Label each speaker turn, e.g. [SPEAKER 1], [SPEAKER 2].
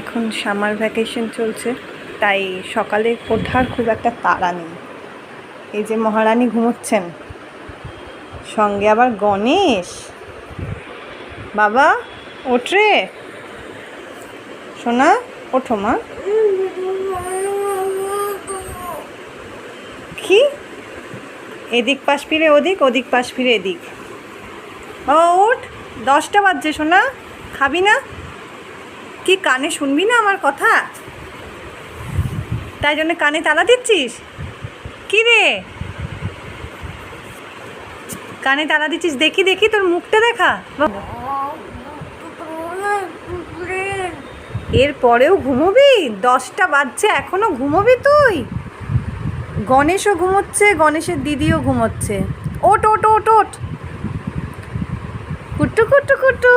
[SPEAKER 1] এখন summer vacation চলছে, তাই সকালে ওঠার খুব একটা তাড়া নেই। এই যে মহারানী ঘুমোচ্ছেন, সঙ্গে আবার গণেশ। বাবা ওঠরে, সোনা ওঠো মা। কি এদিক পাশ ফিরে ওদিক, ওদিক পাশ ফিরে এদিক। বাবা ওঠ, 10টা বাজছে সোনা, খাবি না? কি কানে শুনবি না আমার কথা? তাই জন্য কানে তালা দিচ্ছিস? কি রে কানে তালা দিচ্ছিস? দেখি দেখি তোর মুখটা দেখা। এরপরেও ঘুমোবি? 10টা বাজছে এখনো ঘুমোবি তুই? গণেশও ঘুমোচ্ছে, গণেশের দিদিও ঘুমোচ্ছে। ওট ওট ওট ওট, কুট্টু কুট্টু কুট্টু।